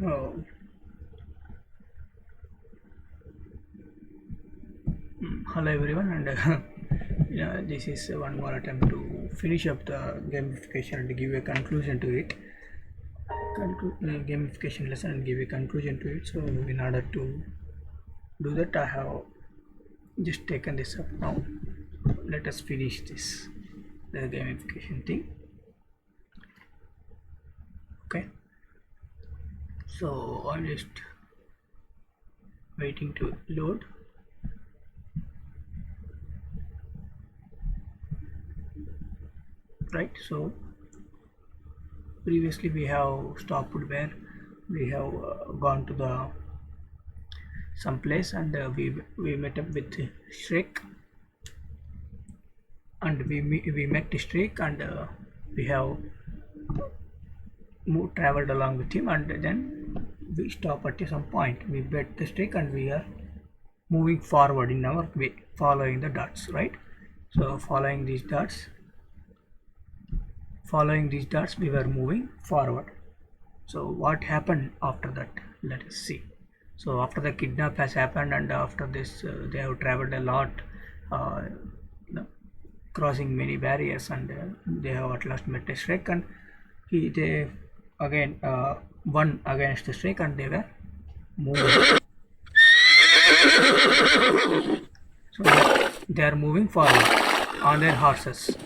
Oh, hello everyone, and yeah, this is one more attempt to finish up the gamification and give a conclusion to it. Gamification lesson and give a conclusion to it. So, in order to do that, I have just taken this up now. Let us finish this the gamification thing. Okay, so I'm just waiting to load. Right, so previously we have stopped where we have gone to the some place, and we met up with Shrek, and we met Shrek, and we have traveled along with him, and then we stop at some point. We bet the Shrek, and we are moving forward in our way, following the dots, right? So following these dots we were moving forward. So what happened after that? Let us see. So after the kidnap has happened, and after this they have traveled a lot, uh, crossing many barriers, and they have at last met a Shrek, and they again won against the Shrek, and they were moving. So they are moving forward on their horses.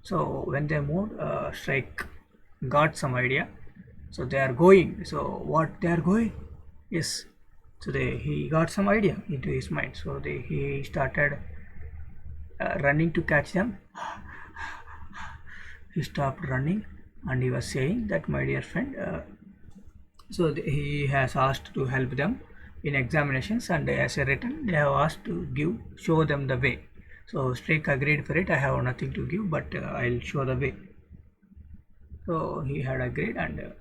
So when they moved, Shrek got some idea. So they are going. So what they are going is, so he got some idea into his mind. So he started running to catch them. He stopped running, and he was saying that, my dear friend, he has asked to help them in examinations, and as a written they have asked to show them the way. So Shrek agreed for it. I have nothing to give, but I'll show the way. So he had agreed, and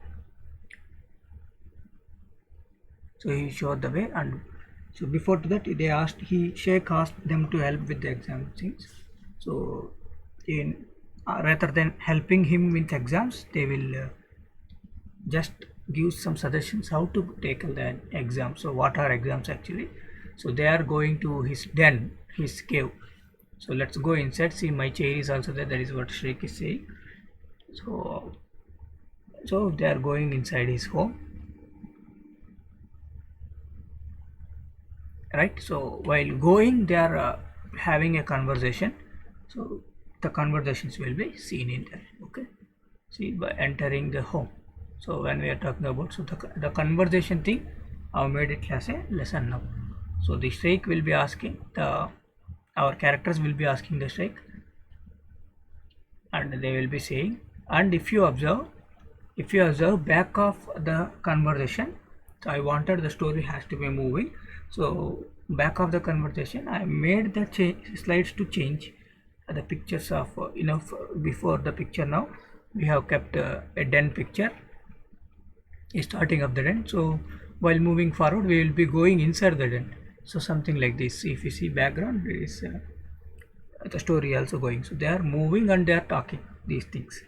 so he showed the way. And so before that, Shrek asked them to help with the exam things. So in rather than helping him with exams, they will just give some suggestions how to tackle the exam. So what are exams actually? So they are going to his den, his cave. So let's go inside. See, my chair is also there. That is what Shrek is saying. So they are going inside his home, right? So while going, they are having a conversation. So the conversations will be seen in there. Okay, see, by entering the home. So when we are talking about, so the conversation thing, I've made it as a lesson now. So the Shrek will be asking our characters will be asking the Shrek, and they will be saying, and if you observe back of the conversation, so I wanted the story has to be moving. So back of the conversation, I made the slides to change the pictures of before the picture. Now we have kept a den picture, starting of the den. So while moving forward, we will be going inside the den. So something like this. If you see background, there is the story also going. So they are moving and they are talking these things.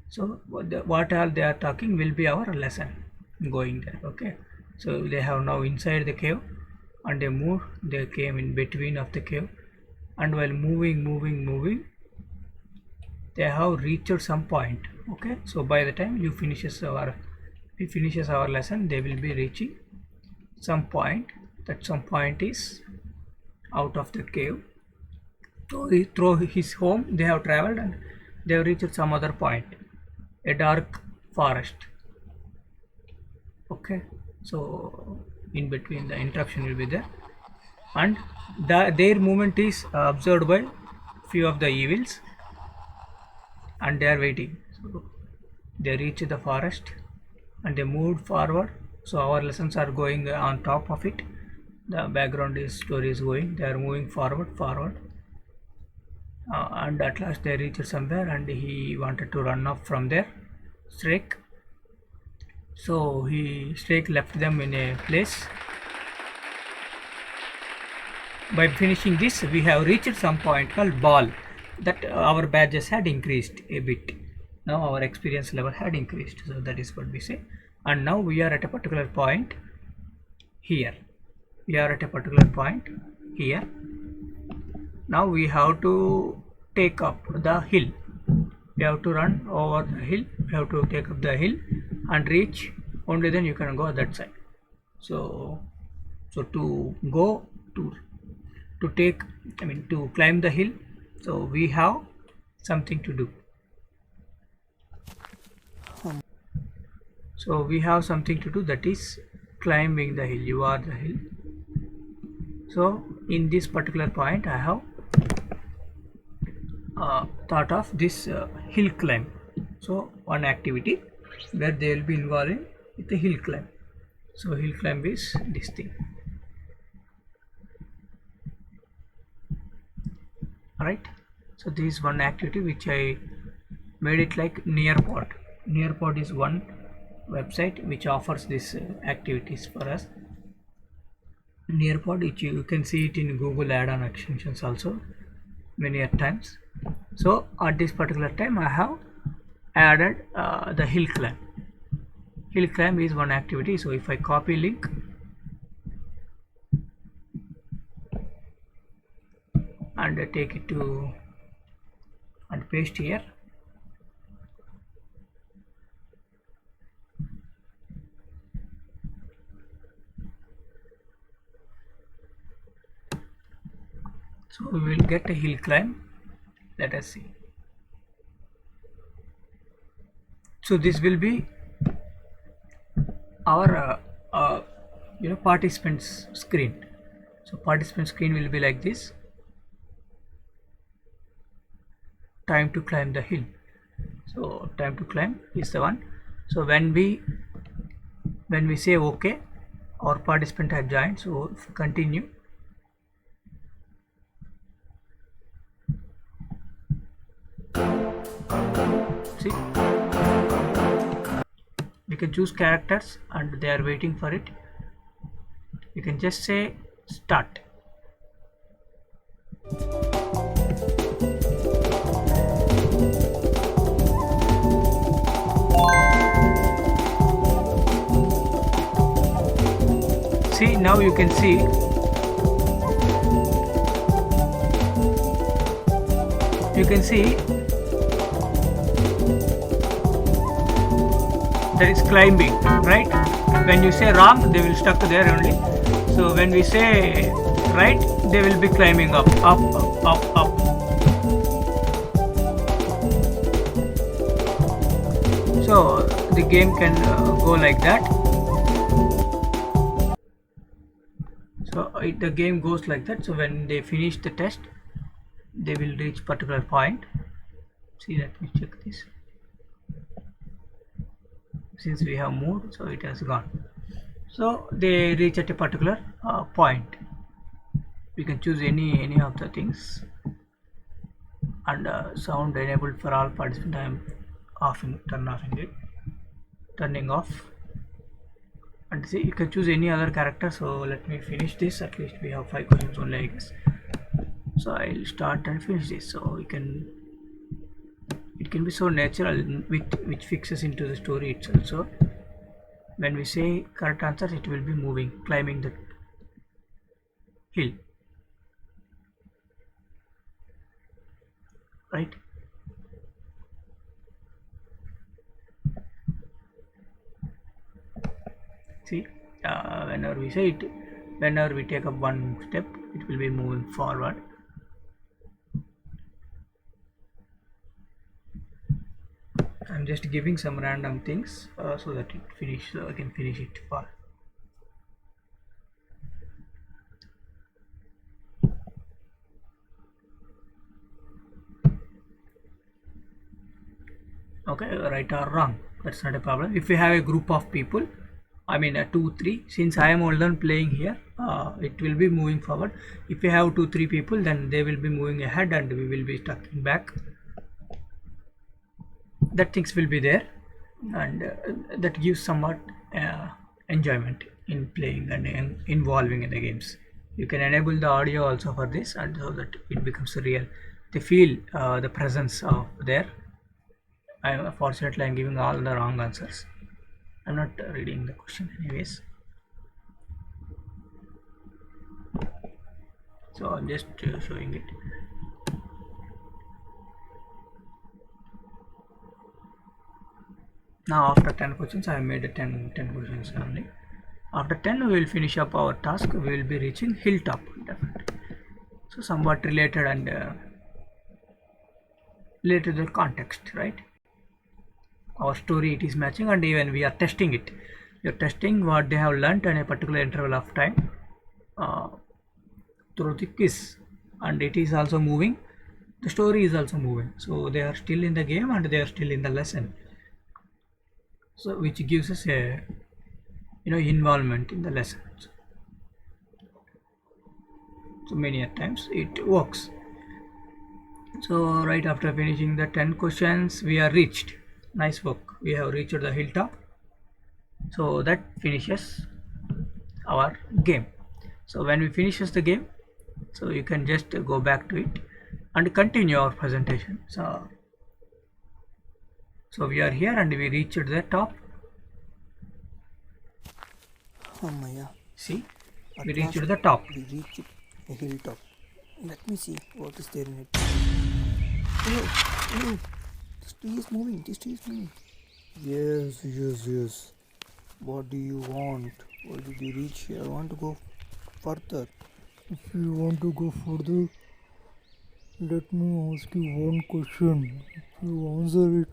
So what all they are talking will be our lesson going there. Okay, so they have now inside the cave, and they came in between of the cave, and while moving, they have reached some point. Okay, so by the time we finishes our lesson, they will be reaching some point. That some point is out of the cave. So through his home they have traveled, and they have reached some other point, a dark forest. Okay, so in between the interruption will be there, and their movement is observed by few of the evils, and they are waiting. So they reach the forest, and they moved forward. So our lessons are going on top of it. The background story is going. They are moving forward, and at last they reached somewhere, and he wanted to run off from there, Shrek. So Shrek left them in a place. By finishing this, we have reached some point called ball, that our badges had increased a bit. now our experience level had increased. So that is what we say. And now we are at a particular point here. We are at a particular point here. Now we have to take up the hill. We have to run over the hill. We have to take up the hill and reach. Only then you can go that side. So to go to take, I mean to climb the hill, so we have something to do. So we have something to do, that is climbing the hill. You are the hill. So in this particular point I have thought of this hill climb. So one activity where they will be involved with the hill climb. So hill climb is this thing. Alright, so this is one activity which I made it like Nearpod. Nearpod is one website which offers these activities for us. Nearpod, which you can see it in Google add-on extensions also many a times. So at this particular time I have added the hill climb. Hill climb is one activity. So if I copy link and take it to and paste here, so we will get a hill climb. Let us see. So this will be our participants screen. So participant screen will be like this. Time to climb the hill. So time to climb is the one. So when we say OK, our participant has joined. So if continue, see, we can choose characters and they are waiting for it. You can just say start. See, now you can see there is climbing, right? When you say wrong, they will stuck there only. So when we say right, they will be climbing up. So the game can go like that. So the game goes like that. So when they finish the test, they will reach particular point. See, let me check this. Since we have moved, so it has gone. So they reach at a particular point. We can choose any of the things, and sound enabled for all participants. I am turning off. And see, you can choose any other character. So let me finish this. At least we have 5 questions only, I guess. So I'll start and finish this. So it can be so natural, which fixes into the story itself. So when we say correct answer, it will be moving, climbing the hill, right? See, whenever we say it, whenever we take up one step, it will be moving forward. I'm just giving some random things so that I can finish it fast. Okay, right or wrong, that's not a problem. If you have a group of people, I mean 2 3, since I am alone playing here, it will be moving forward. If you have 2 3 people, then they will be moving ahead and we will be stuck back. That things will be there, and that gives somewhat enjoyment in playing and involving in the games. You can enable the audio also for this, and so that it becomes real. They feel the presence of there Fortunately I'm giving all the wrong answers. I'm not reading the question anyways. So I'm just showing it. Now after 10 questions, I have made 10 questions only. After 10 we will finish up our task. We will be reaching hilltop definitely. So somewhat related and related to the context, right? Our story it is matching, and even we are testing it. We are testing what they have learnt in a particular interval of time uh, through the quiz, and it is also moving. The story is also moving. So they are still in the game and they are still in the lesson. So which gives us a involvement in the lessons. So many a times it works. So right after finishing the 10 questions we are reached. Nice work, we have reached the hilltop. So that finishes our game. So when we finishes the game, so you can just go back to it and continue our presentation. So we are here and we reached the top. Maya. See, At we last reached the top. we reached a hilltop. Let me see what is there in it. Oh, this tree is moving. This tree is moving. Yes. What do you want? Why did you reach here? I want to go further. If you want to go further, let me ask you one question. If you answer it,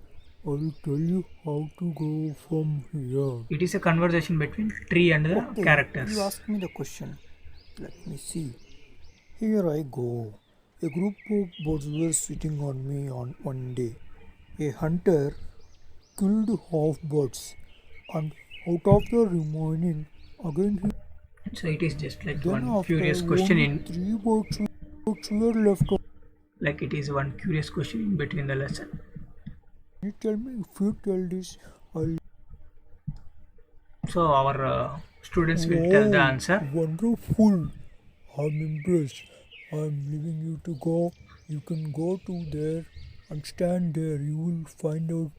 I will tell you how to go from here. It is a conversation between tree and the Okay, characters. you asked me the question. Let me see. Here I go. A group of birds were sitting on me on one day. A hunter killed half birds, and out of the remaining, again he. So it is just like Then one after curious question only in, three birds were left. like it is one curious question in between the lesson. Can you tell me if you tell this? I'll. So our students will tell the answer. Wonderful! I'm impressed. I'm leaving you to go. You can go to there and stand there. You will find out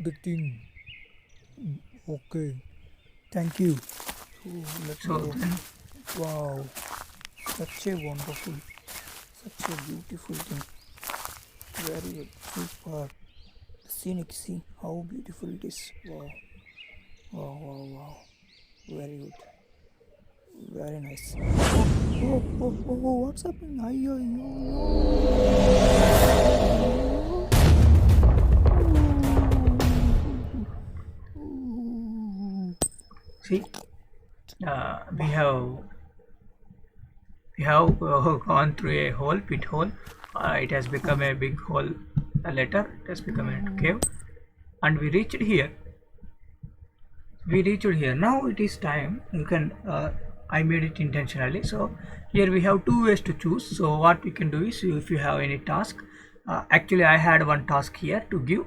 the thing. Okay. Thank you. Let So me go. then, Wow. Such a wonderful, such a beautiful thing. Very good. Super. Scenic. See how beautiful it is. Wow. Very good. Very nice. Oh, what's happening? see, we have gone through a hole, pit hole. It has become a big hole later. It has become a cave, and we reached here. Now it is time. You can. I made it intentionally. So here we have two ways to choose. So what we can do is, if you have any task, actually I had one task here to give.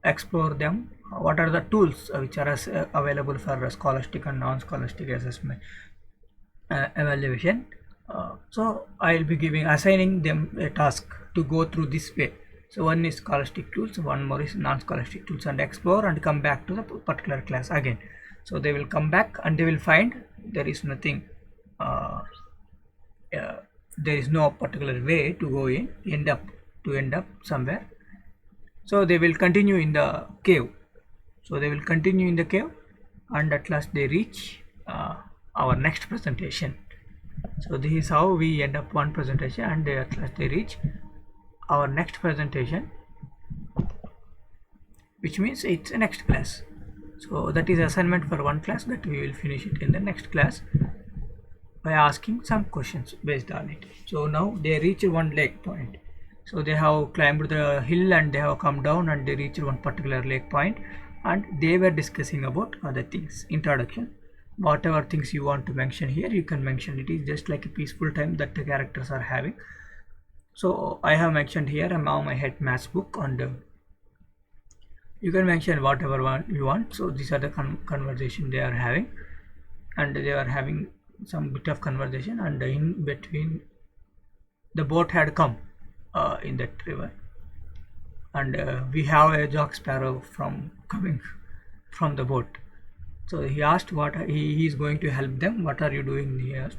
Explore them. What are the tools which are available for scholastic and non-scholastic assessment evaluation? So I'll be assigning them a task to go through this way. So one is scholastic tools, one more is non-scholastic tools, and explore and come back to the particular class again. So they will come back and they will find there is nothing. There is no particular way to go in. End up somewhere. So they will continue in the cave. And at last they reach our next presentation. So this is how we end up one presentation, and at last they reach our next presentation, which means it's a next class. So that is assignment for one class, that we will finish it in the next class by asking some questions based on it. So now they reach one lake point. So they have climbed the hill and they have come down and they reached one particular lake point, and they were discussing about other things. Introduction. Whatever things you want to mention here, you can mention. It is just like a peaceful time that the characters are having. So I have mentioned here now my head maths book, and you can mention whatever one you want. So these are the conversation they are having, and they are having some bit of conversation, and in between the boat had come in that river. and we have a Jack Sparrow from coming from the boat. So he asked what he is going to help them. What are you doing here?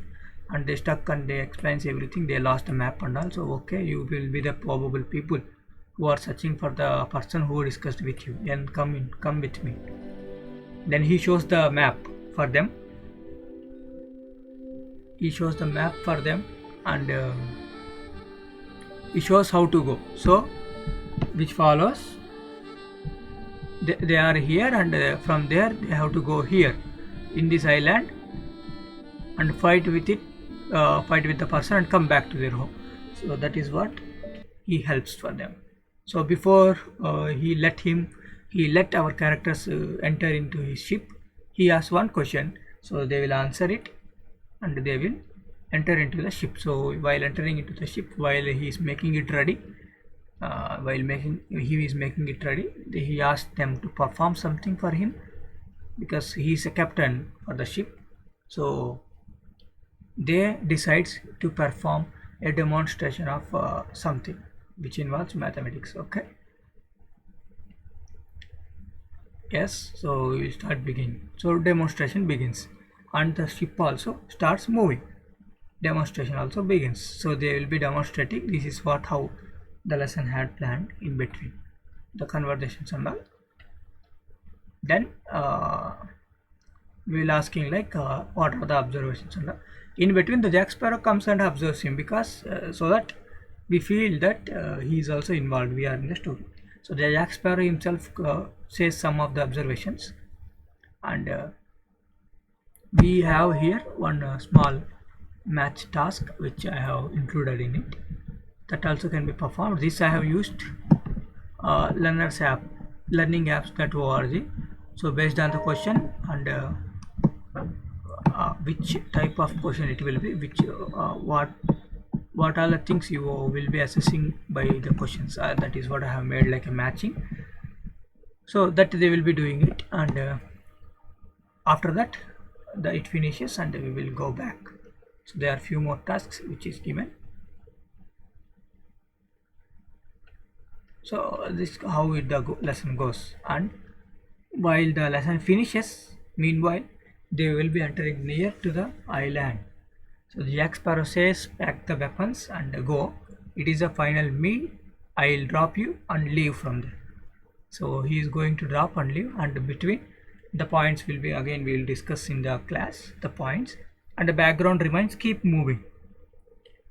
And they stuck and they explains everything. They lost the map and also okay, you will be the probable people who are searching for the person who discussed with you. And come with me. Then he shows the map for them. He shows the map for them and he shows how to go. So which follows, they are here and from there they have to go here in this island and fight with it, fight with the person and come back to their home. So that is what he helps for them. So before he let our characters enter into his ship, he asks one question, so they will answer it and they will enter into the ship. So while entering into the ship, while he is making it ready, he asked them to perform something for him because he is a captain for the ship. So they decides to perform a demonstration of something which involves mathematics. Okay, yes, so we start beginning. So demonstration begins and the ship also starts moving. Demonstration also begins. So they will be demonstrating. This is what how the lesson had planned in between the conversations and all. Then we will asking like what are the observations and all. In between the Jack Sparrow comes and observes him because so that we feel that he is also involved, we are in the story. So the Jack Sparrow himself says some of the observations and we have here one small match task which I have included in it, that also can be performed. This I have used learners app, learningapps.org. So based on the question and which type of question it will be, which what are the things you will be assessing by the questions, that is what I have made like a matching, so that they will be doing it and after that it finishes and we will go back. So there are few more tasks which is given. So this how the lesson goes, and while the lesson finishes, meanwhile they will be entering near to the island. So the Jack Sparrow says pack the weapons and go, it is a final meal, I'll drop you and leave from there. So he is going to drop and leave, and between the points will be, again we will discuss in the class the points, and the background remains keep moving.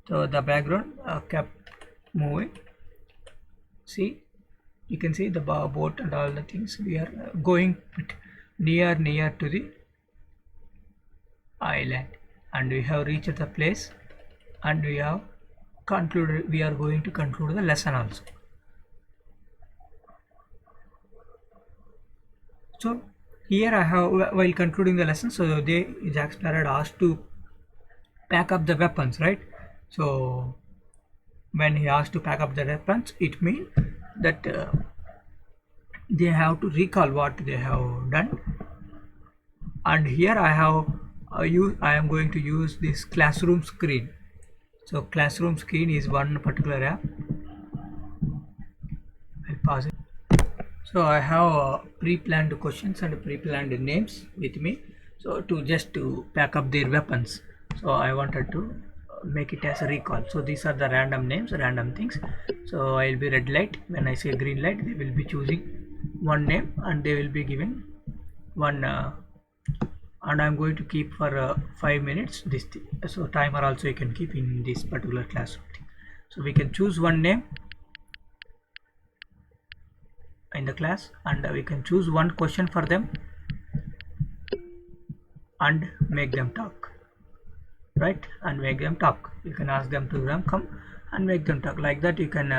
So the background kept moving. See, you can see the boat and all the things. We are going near to the island and we have reached the place and we have concluded, we are going to conclude the lesson also. So here I have, while concluding the lesson, so Jack Sparrow asked to pack up the weapons, right? So when he asked to pack up the weapons, it means that they have to recall what they have done. And here I have I am going to use this classroom screen. So classroom screen is one particular app. I'll pause it. So I have pre-planned questions and pre-planned names with me. So to pack up their weapons. So I wanted to make it as a recall. So these are the random names, random things. So I'll be red light. When I say green light, they will be choosing one name and they will be given one. And I'm going to keep for 5 minutes this thing. So timer also you can keep in this particular classroom thing. So we can choose one name in the class and we can choose one question for them and make them talk, right? And make them talk. You can ask them to come and make them talk. Like that you can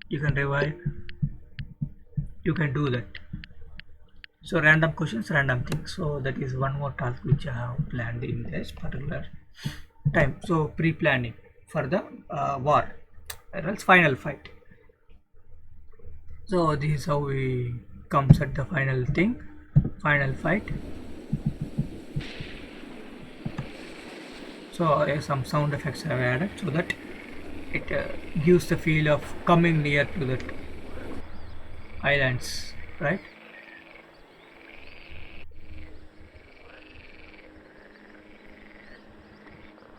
revive, you can do that. So random questions, random things. So that is one more task which I have planned in this particular time. So pre-planning for the war or else final fight. So this is how we comes at the final thing, final fight. So some sound effects I have added so that it gives the feel of coming near to that islands, right?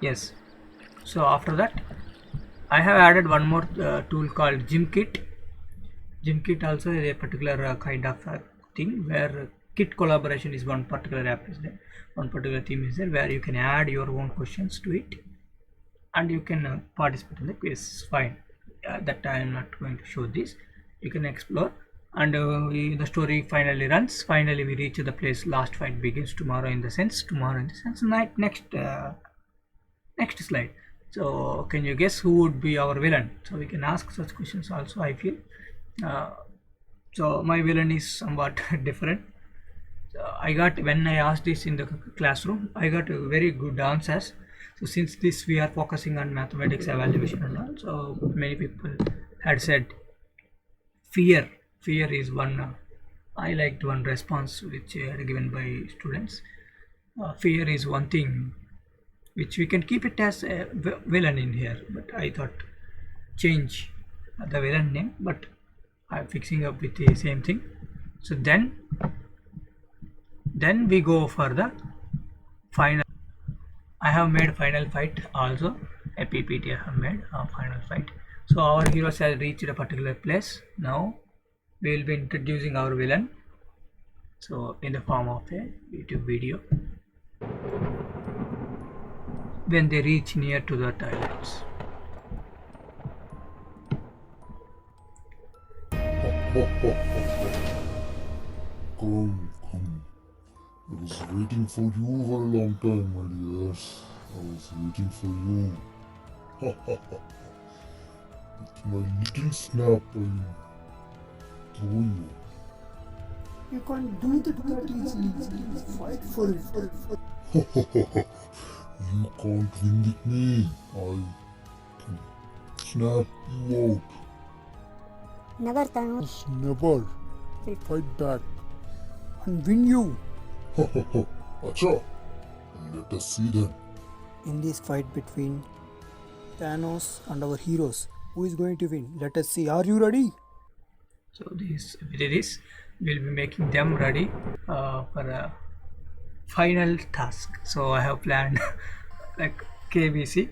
Yes. So after that, I have added one more tool called GymKit. GymKit also is a particular kind of thing where kit collaboration is one particular app is there, one particular theme is there where you can add your own questions to it and you can participate in the quiz. Fine. That I am not going to show this. You can explore and the story finally runs. Finally, we reach the place. Last fight begins tomorrow. In the sense, tomorrow in the sense night. Next slide. So can you guess who would be our villain? So we can ask such questions also, I feel. Uh, so my villain is somewhat different. I got, when I asked this in the classroom, I got a very good answers. So since this we are focusing on mathematics evaluation and all, so many people had said fear. Fear is one. I liked one response which given by students. Fear is one thing which we can keep it as a villain in here, but I thought change the villain name, but I'm fixing up with the same thing. So then we go for the final. I have made final fight also, a PPT I have made a final fight. So our heroes have reached a particular place. Now we will be introducing our villain, so in the form of a YouTube video. When they reach near to the toilets, Come, come. I was waiting for you for a long time, my dears. I was waiting for you. With my little snap, I throw you. You can't do that easily. Fight for it. You can't win with me. I can snap you out. Never, Thanos. Never. Fight back. And win you. Acha. Let us see then. In this fight between Thanos and our heroes, who is going to win? Let us see. Are you ready? so this will be making them ready for a final task. So I have planned like KBC.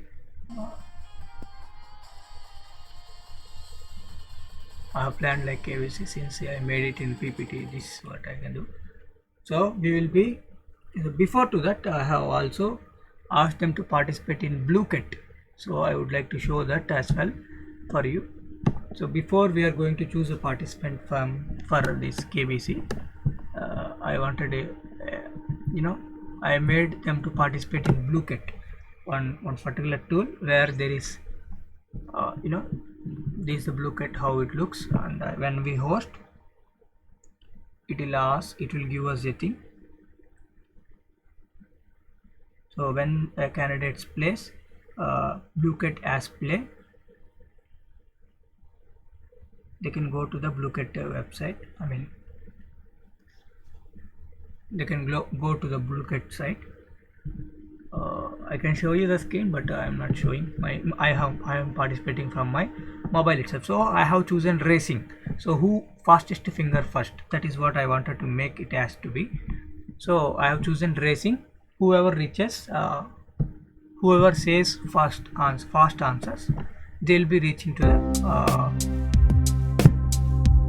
I have planned like KBC since I made it in PPT. This is what I can do. So we will be, before to that I have also asked them to participate in Blue Kit. So I would like to show that as well for you. So before we are going to choose a participant for this KBC, I wanted I made them to participate in Blue Kit, one particular tool where there is this is the Blue Kit, how it looks, and when we host it will give us a thing. So when a candidates plays Blue Kit as play, they can go to the Blue Kit website. I mean, they can go to the Blue Kit site. I can show you the screen, but I am not showing I am participating from my mobile itself. So I have chosen racing. So who fastest finger first, that is what I wanted to make it as to be. So I have chosen racing. Whoever reaches whoever says fast answers, they will be reaching to the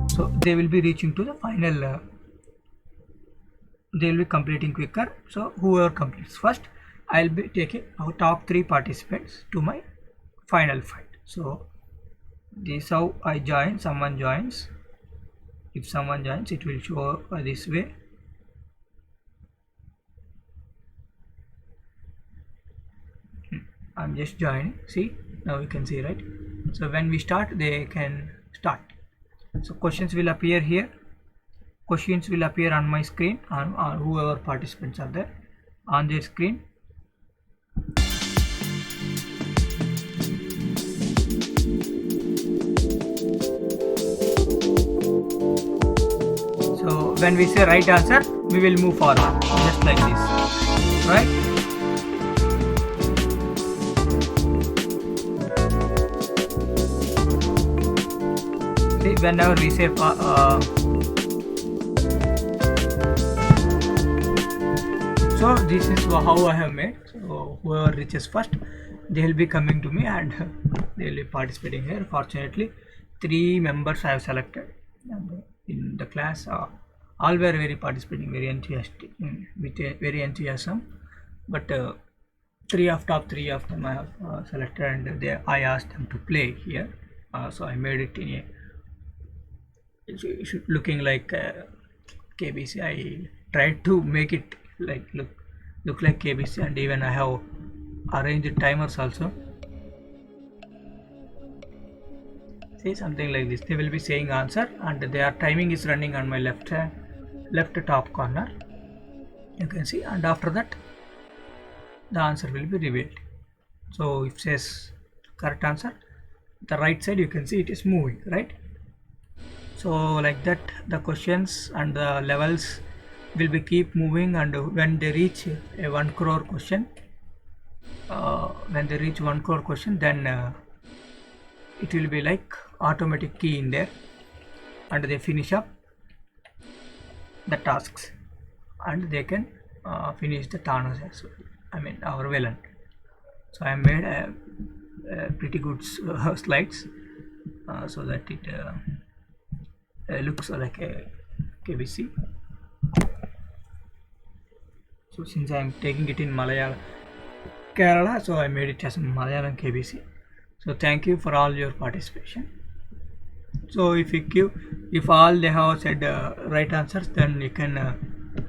so they will be reaching to the final they will be completing quicker. So whoever completes first, I'll be taking our top 3 participants to my final fight. So this is how I join. Someone joins. If someone joins, it will show this way. I'm just joining. See, now you can see, right? So when we start, they can start. So questions will appear here. Questions will appear on my screen, on whoever participants are there on their screen. So when we say right answer, we will move forward just like this, right? see whenever we say so this is how I have made. So whoever reaches first, they will be coming to me and they will be participating here. Fortunately, 3 members I have selected in the class. All were very participating, very enthusiastic, with a very enthusiasm. But top three of them I have selected, and I asked them to play here. So I made it in a looking like KBC. I tried to make it like look like KBC, and even I have arranged timers also. See, something like this. They will be saying answer, and their timing is running on my left top corner. You can see, and after that, the answer will be revealed. So if it says correct answer, the right side you can see it is moving, right? So like that, the questions and the levels will be keep moving, and when they reach a 1 crore question, then it will be like automatic key in there, and they finish up the tasks, and they can finish the Thanos as well. I mean our villain. So I made a pretty good slides so that it looks like a KBC. So since I am taking it in Malayalam Kerala, so I made it as Malayalam KBC. So thank you for all your participation. So if all they have said right answers, then you can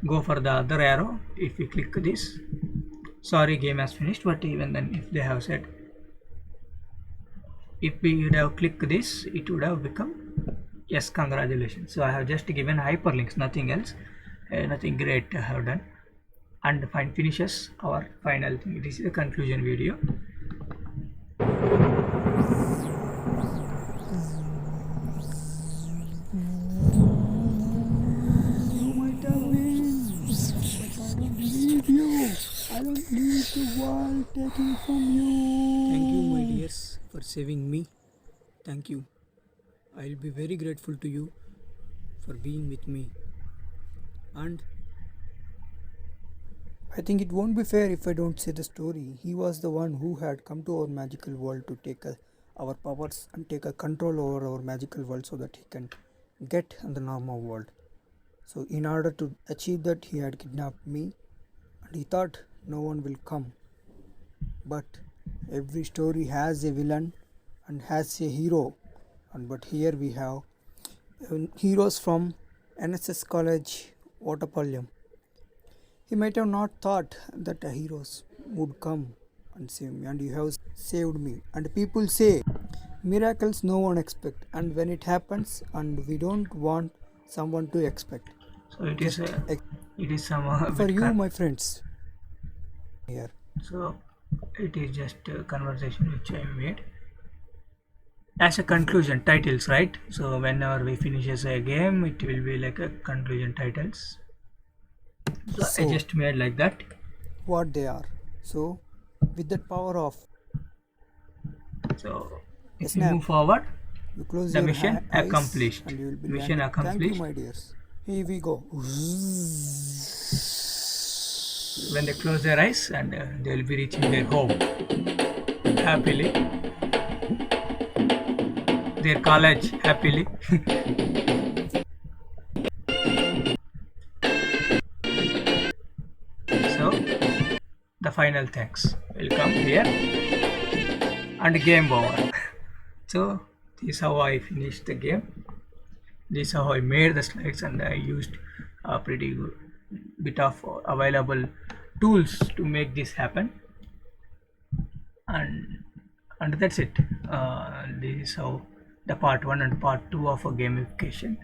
go for the other arrow. If you click this, sorry, game has finished. But even then, if they have said, if we would have clicked this, it would have become yes, congratulations. So I have just given hyperlinks, nothing else, nothing great I have done. And finishes our final thing. This is a conclusion video. You might have win, but I don't believe you. I don't believe the world taking from you. Thank you, my dears, for saving me. Thank you. I'll be very grateful to you for being with me. And I think it won't be fair if I don't say the story. He was the one who had come to our magical world to take our powers and take a control over our magical world so that he can get in the normal world. So in order to achieve that, he had kidnapped me, and he thought no one will come. But every story has a villain and has a hero, but here we have heroes from NSS College, Ottapalyam. He might have not thought that a heroes would come and save me, and you have saved me. And people say miracles no one expect, and when it happens, and we don't want someone to expect. so it is some For you, my friends, here. so it is just a conversation which I made as a conclusion titles, right? So whenever we finishes a game, it will be like a conclusion titles. So I So just made like that. what they are. So with that power of So if Snap. you move forward, you close the your mission eyes accomplished. and you will be Mission landing. Thank you, accomplished. my dears. Here we go. When they close their eyes, and they will be reaching their home happily, their college happily. So the final thanks will come here, and game over. So this is how I finished the game. This is how I made the slides, and I used a pretty good bit of available tools to make this happen. And that's it. This is how the part 1 and part 2 of a gamification.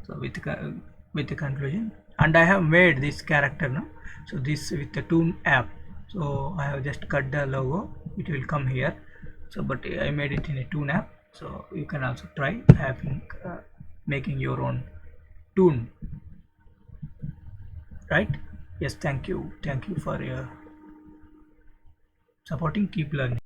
So with the conclusion, and I have made this character now. So this with the Toon app. So I have just cut the logo. It will come here. So but I made it in a Toon app. So you can also try having making your own Toon. Right? Yes. Thank you for your supporting. Keep learning.